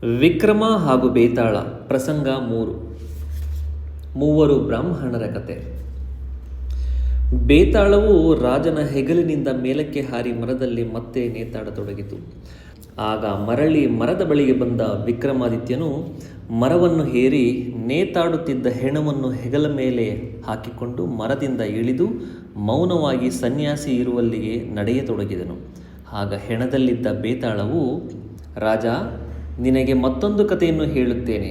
ವಿಕ್ರಮ ಹಾಗೂ ಬೇತಾಳ ಪ್ರಸಂಗ 3. ಮೂವರು ಬ್ರಾಹ್ಮಣರ ಕತೆ. ಬೇತಾಳವು ರಾಜನ ಹೆಗಲಿನಿಂದ ಮೇಲಕ್ಕೆ ಹಾರಿ ಮರದಲ್ಲಿ ಮತ್ತೆ ನೇತಾಡತೊಡಗಿತು. ಆಗ ಮರಳಿ ಮರದ ಬಳಿಗೆ ಬಂದ ವಿಕ್ರಮಾದಿತ್ಯನು ಮರವನ್ನು ಹೇರಿ ನೇತಾಡುತ್ತಿದ್ದ ಹೆಣವನ್ನು ಹೆಗಲ ಮೇಲೆ ಹಾಕಿಕೊಂಡು ಮರದಿಂದ ಇಳಿದು ಮೌನವಾಗಿ ಸನ್ಯಾಸಿ ಇರುವಲ್ಲಿಗೆ ನಡೆಯತೊಡಗಿದನು. ಆಗ ಹೆಣದಲ್ಲಿದ್ದ ಬೇತಾಳವು, ರಾಜ, ನಿನಗೆ ಮತ್ತೊಂದು ಕಥೆಯನ್ನು ಹೇಳುತ್ತೇನೆ.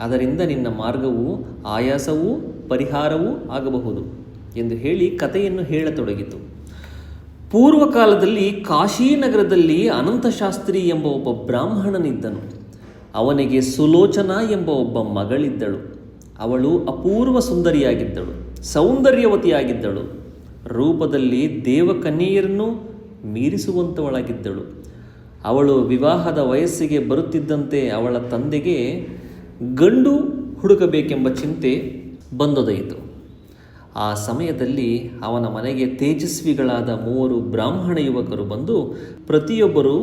ಅದರಿಂದ ನಿನ್ನ ಮಾರ್ಗವೂ ಆಯಾಸವೂ ಪರಿಹಾರವೂ ಆಗಬಹುದು ಎಂದು ಹೇಳಿ ಕಥೆಯನ್ನು ಹೇಳತೊಡಗಿತು. ಪೂರ್ವಕಾಲದಲ್ಲಿ ಕಾಶೀನಗರದಲ್ಲಿ ಅನಂತಶಾಸ್ತ್ರಿ ಎಂಬ ಒಬ್ಬ ಬ್ರಾಹ್ಮಣನಿದ್ದನು. ಅವನಿಗೆ ಸುಲೋಚನಾ ಎಂಬ ಒಬ್ಬ ಮಗಳಿದ್ದಳು. ಅವಳು ಅಪೂರ್ವ ಸುಂದರಿಯಾಗಿದ್ದಳು, ಸೌಂದರ್ಯವತಿಯಾಗಿದ್ದಳು. ರೂಪದಲ್ಲಿ ದೇವಕನ್ಯೆಯರನ್ನು ಮೀರಿಸುವಂಥವಳಾಗಿದ್ದಳು. ಅವಳು ವಿವಾಹದ ವಯಸ್ಸಿಗೆ ಬರುತ್ತಿದ್ದಂತೆ ಅವಳ ತಂದೆಗೆ ಗಂಡು ಹುಡುಕಬೇಕೆಂಬ ಚಿಂತೆ ಬಂದೊದಯಿತು. ಆ ಸಮಯದಲ್ಲಿ ಅವನ ಮನೆಗೆ ತೇಜಸ್ವಿಗಳಾದ 3 ಬ್ರಾಹ್ಮಣ ಯುವಕರು ಬಂದು ಪ್ರತಿಯೊಬ್ಬರೂ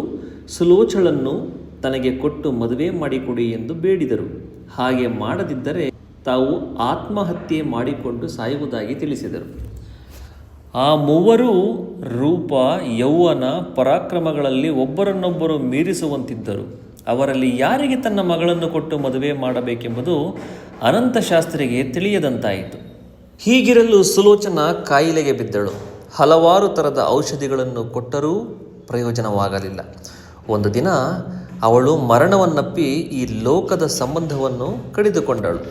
ಸುಲೋಚಳನ್ನು ತನಗೆ ಕೊಟ್ಟು ಮದುವೆ ಮಾಡಿಕೊಡಿ ಎಂದು ಬೇಡಿದರು. ಹಾಗೆ ಮಾಡದಿದ್ದರೆ ತಾವು ಆತ್ಮಹತ್ಯೆ ಮಾಡಿಕೊಂಡು ಸಾಯುವುದಾಗಿ ತಿಳಿಸಿದರು. ಆ 3 ರೂಪ, ಯೌವನ, ಪರಾಕ್ರಮಗಳಲ್ಲಿ ಒಬ್ಬರನ್ನೊಬ್ಬರು ಮೀರಿಸುವಂತಿದ್ದರು. ಅವರಲ್ಲಿ ಯಾರಿಗೆ ತನ್ನ ಮಗಳನ್ನು ಕೊಟ್ಟು ಮದುವೆ ಮಾಡಬೇಕೆಂಬುದು ಅನಂತಶಾಸ್ತ್ರಿಗೆ ತಿಳಿಯದಂತಾಯಿತು. ಹೀಗಿರಲು ಸುಲೋಚನಾ ಕಾಯಿಲೆಗೆ ಬಿದ್ದಳು. ಹಲವಾರು ಥರದ ಔಷಧಿಗಳನ್ನು ಕೊಟ್ಟರೂ ಪ್ರಯೋಜನವಾಗಲಿಲ್ಲ. ಒಂದು ದಿನ ಅವಳು ಮರಣವನ್ನಪ್ಪಿ ಈ ಲೋಕದ ಸಂಬಂಧವನ್ನು ಕಡಿದುಕೊಂಡಳು.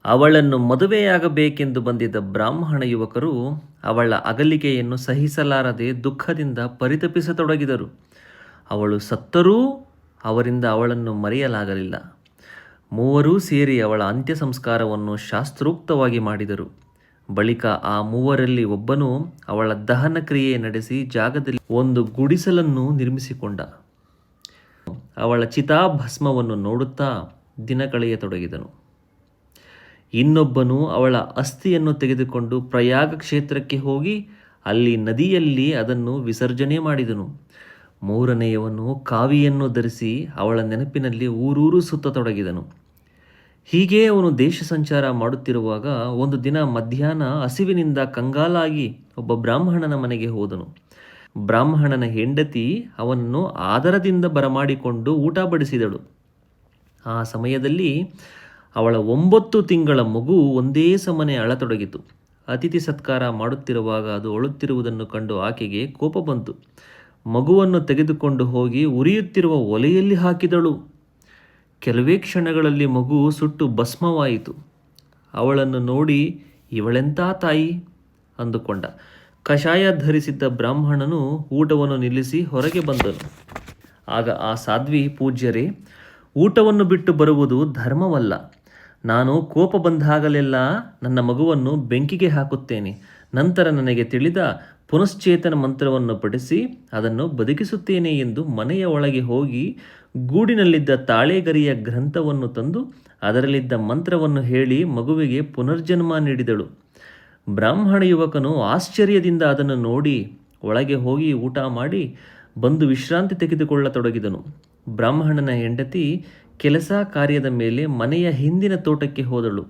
ಅವಳನ್ನು ಮದುವೆಯಾಗಬೇಕೆಂದು ಬಂದಿದ್ದ ಬ್ರಾಹ್ಮಣ ಯುವಕರು ಅವಳ ಅಗಲಿಕೆಯನ್ನು ಸಹಿಸಲಾರದೆ ದುಃಖದಿಂದ ಪರಿತಪಿಸತೊಡಗಿದರು. ಅವಳು ಸತ್ತರೂ ಅವರಿಂದ ಅವಳನ್ನು ಮರೆಯಲಾಗಲಿಲ್ಲ. 3 ಸೇರಿ ಅವಳ ಅಂತ್ಯ ಸಂಸ್ಕಾರವನ್ನು ಶಾಸ್ತ್ರೋಕ್ತವಾಗಿ ಮಾಡಿದರು. ಬಳಿಕ ಆ 3ರಲ್ಲಿ ಒಬ್ಬನು ಅವಳ ದಹನ ಕ್ರಿಯೆ ನಡೆಸಿ ಜಾಗದಲ್ಲಿ ಒಂದು ಗುಡಿಸಲನ್ನು ನಿರ್ಮಿಸಿಕೊಂಡ. ಅವಳ ಚಿತಾಭಸ್ಮವನ್ನು ನೋಡುತ್ತಾ ದಿನ ಕಳೆಯತೊಡಗಿದನು. ಇನ್ನೊಬ್ಬನು ಅವಳ ಅಸ್ಥಿಯನ್ನು ತೆಗೆದುಕೊಂಡು ಪ್ರಯಾಗ ಕ್ಷೇತ್ರಕ್ಕೆ ಹೋಗಿ ಅಲ್ಲಿ ನದಿಯಲ್ಲಿ ಅದನ್ನು ವಿಸರ್ಜನೆ ಮಾಡಿದನು. 3ನೇಯವನು ಕಾವಿಯನ್ನು ಧರಿಸಿ ಅವಳ ನೆನಪಿನಲ್ಲಿ ಊರೂರು ಸುತ್ತತೊಡಗಿದನು. ಹೀಗೆ ಅವನು ದೇಶ ಸಂಚಾರ ಮಾಡುತ್ತಿರುವಾಗ ಒಂದು ದಿನ ಮಧ್ಯಾಹ್ನ ಹಸಿವಿನಿಂದ ಕಂಗಾಲಾಗಿ ಒಬ್ಬ ಬ್ರಾಹ್ಮಣನ ಮನೆಗೆ ಹೋದನು. ಬ್ರಾಹ್ಮಣನ ಹೆಂಡತಿ ಅವನನ್ನು ಆದರದಿಂದ ಬರಮಾಡಿಕೊಂಡು ಊಟ ಬಡಿಸಿದಳು. ಆ ಸಮಯದಲ್ಲಿ ಅವಳ 9 ತಿಂಗಳ ಮಗು ಒಂದೇ ಸಮನೆ ಅಳತೊಡಗಿತು. ಅತಿಥಿ ಸತ್ಕಾರ ಮಾಡುತ್ತಿರುವಾಗ ಅದು ಅಳುತ್ತಿರುವುದನ್ನು ಕಂಡು ಆಕೆಗೆ ಕೋಪ ಬಂತು. ಮಗುವನ್ನು ತೆಗೆದುಕೊಂಡು ಹೋಗಿ ಉರಿಯುತ್ತಿರುವ ಒಲೆಯಲ್ಲಿ ಹಾಕಿದಳು. ಕೆಲವೇ ಕ್ಷಣಗಳಲ್ಲಿ ಮಗು ಸುಟ್ಟು ಭಸ್ಮವಾಯಿತು. ಅವಳನ್ನು ನೋಡಿ ಇವಳೆಂಥ ತಾಯಿ ಅಂದುಕೊಂಡ. ಕಷಾಯ ಧರಿಸಿದ್ದ ಬ್ರಾಹ್ಮಣನು ಊಟವನ್ನು ನಿಲ್ಲಿಸಿ ಹೊರಗೆ ಬಂದನು. ಆಗ ಆ ಸಾಧ್ವಿ, ಪೂಜ್ಯರೇ, ಊಟವನ್ನು ಬಿಟ್ಟು ಬರುವುದು ಧರ್ಮವಲ್ಲ. ನಾನು ಕೋಪ ಬಂದಾಗಲೆಲ್ಲ ನನ್ನ ಮಗುವನ್ನು ಬೆಂಕಿಗೆ ಹಾಕುತ್ತೇನೆ. ನಂತರ ನನಗೆ ತಿಳಿದ ಪುನಶ್ಚೇತನ ಮಂತ್ರವನ್ನು ಪಠಿಸಿ ಅದನ್ನು ಬದುಕಿಸುತ್ತೇನೆ ಎಂದು ಮನೆಯ ಒಳಗೆ ಹೋಗಿ ಗೂಡಿನಲ್ಲಿದ್ದ ತಾಳೆಗರಿಯ ಗ್ರಂಥವನ್ನು ತಂದು ಅದರಲ್ಲಿದ್ದ ಮಂತ್ರವನ್ನು ಹೇಳಿ ಮಗುವಿಗೆ ಪುನರ್ಜನ್ಮ ನೀಡಿದಳು. ಬ್ರಾಹ್ಮಣ ಯುವಕನು ಆಶ್ಚರ್ಯದಿಂದ ಅದನ್ನು ನೋಡಿ ಒಳಗೆ ಹೋಗಿ ಊಟ ಮಾಡಿ ಬಂದು ವಿಶ್ರಾಂತಿ ತೆಗೆದುಕೊಳ್ಳತೊಡಗಿದನು. ಬ್ರಾಹ್ಮಣನ ಹೆಂಡತಿ ಕೆಲಸ ಕಾರ್ಯದ ಮೇಲೆ ಮನೆಯ ಹಿಂದಿನ ತೋಟಕ್ಕೆ ಹೋದಳು.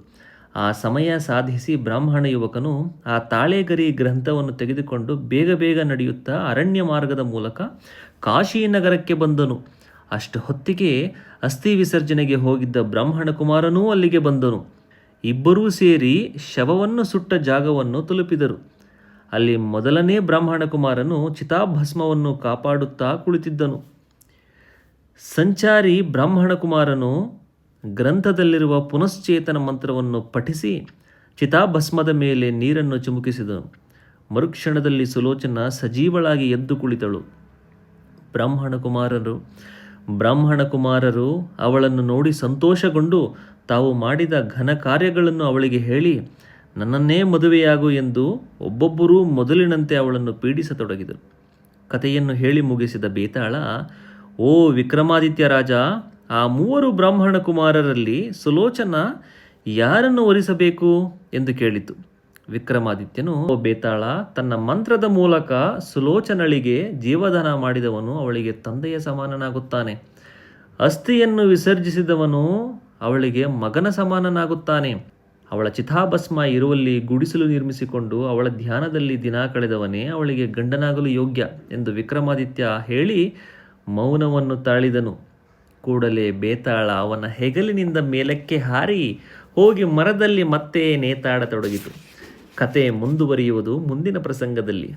ಆ ಸಮಯ ಸಾಧಿಸಿ ಬ್ರಾಹ್ಮಣ ಯುವಕನು ಆ ತಾಳೆಗರಿ ಗ್ರಂಥವನ್ನು ತೆಗೆದುಕೊಂಡು ಬೇಗ ಬೇಗ ನಡೆಯುತ್ತಾ ಅರಣ್ಯ ಮಾರ್ಗದ ಮೂಲಕ ಕಾಶೀನಗರಕ್ಕೆ ಬಂದನು. ಅಷ್ಟು ಹೊತ್ತಿಗೆ ಅಸ್ಥಿ ವಿಸರ್ಜನೆಗೆ ಹೋಗಿದ್ದ ಬ್ರಾಹ್ಮಣ ಕುಮಾರನೂ ಅಲ್ಲಿಗೆ ಬಂದನು. ಇಬ್ಬರೂ ಸೇರಿ ಶವವನ್ನು ಸುಟ್ಟ ಜಾಗವನ್ನು ತಲುಪಿದರು. ಅಲ್ಲಿ ಮೊದಲನೇ ಬ್ರಾಹ್ಮಣ ಕುಮಾರನು ಚಿತಾಭಸ್ಮವನ್ನು ಕಾಪಾಡುತ್ತಾ ಕುಳಿತಿದ್ದನು. ಸಂಚಾರಿ ಬ್ರಾಹ್ಮಣ ಕುಮಾರನು ಗ್ರಂಥದಲ್ಲಿರುವ ಪುನಶ್ಚೇತನ ಮಂತ್ರವನ್ನು ಪಠಿಸಿ ಚಿತಾಭಸ್ಮದ ಮೇಲೆ ನೀರನ್ನು ಚಿಮುಕಿಸಿದನು. ಮರುಕ್ಷಣದಲ್ಲಿ ಸುಲೋಚನಾ ಸಜೀವಳಾಗಿ ಎದ್ದು ಕುಳಿತಳು. ಬ್ರಾಹ್ಮಣ ಕುಮಾರರು ಅವಳನ್ನು ನೋಡಿ ಸಂತೋಷಗೊಂಡು ತಾವು ಮಾಡಿದ ಘನ ಕಾರ್ಯಗಳನ್ನು ಅವಳಿಗೆ ಹೇಳಿ ನನ್ನನ್ನೇ ಮದುವೆಯಾಗು ಎಂದು ಒಬ್ಬೊಬ್ಬರೂ ಮೊದಲಿನಂತೆ ಅವಳನ್ನು ಪೀಡಿಸತೊಡಗಿದರು. ಕಥೆಯನ್ನು ಹೇಳಿ ಮುಗಿಸಿದ ಬೇತಾಳ, ಓ ವಿಕ್ರಮಾದಿತ್ಯ ರಾಜ, ಆ 3 ಬ್ರಾಹ್ಮಣ ಕುಮಾರರಲ್ಲಿ ಸುಲೋಚನಾ ಯಾರನ್ನು ವರಿಸಬೇಕು ಎಂದು ಕೇಳಿತು. ವಿಕ್ರಮಾದಿತ್ಯನು, ಬೇತಾಳ, ತನ್ನ ಮಂತ್ರದ ಮೂಲಕ ಸುಲೋಚನಳಿಗೆ ಜೀವದಾನ ಮಾಡಿದವನು ಅವಳಿಗೆ ತಂದೆಯ ಸಮಾನನಾಗುತ್ತಾನೆ. ಅಸ್ಥಿಯನ್ನು ವಿಸರ್ಜಿಸಿದವನು ಅವಳಿಗೆ ಮಗನ ಸಮಾನನಾಗುತ್ತಾನೆ. ಅವಳ ಚಿತಾಭಸ್ಮ ಇರುವಲ್ಲಿ ಗುಡಿಸಲು ನಿರ್ಮಿಸಿಕೊಂಡು ಅವಳ ಧ್ಯಾನದಲ್ಲಿ ದಿನ ಕಳೆದವನೇ ಅವಳಿಗೆ ಗಂಡನಾಗಲು ಯೋಗ್ಯ ಎಂದು ವಿಕ್ರಮಾದಿತ್ಯ ಹೇಳಿ ಮೌನವನ್ನು ತಾಳಿದನು. ಕೂಡಲೇ ಬೇತಾಳ ಅವನ ಹೆಗಲಿನಿಂದ ಮೇಲಕ್ಕೆ ಹಾರಿ ಹೋಗಿ ಮರದಲ್ಲಿ ಮತ್ತೆ ನೇತಾಡತೊಡಗಿತು. ಕತೆ ಮುಂದುವರಿಯುವುದು ಮುಂದಿನ ಪ್ರಸಂಗದಲ್ಲಿ.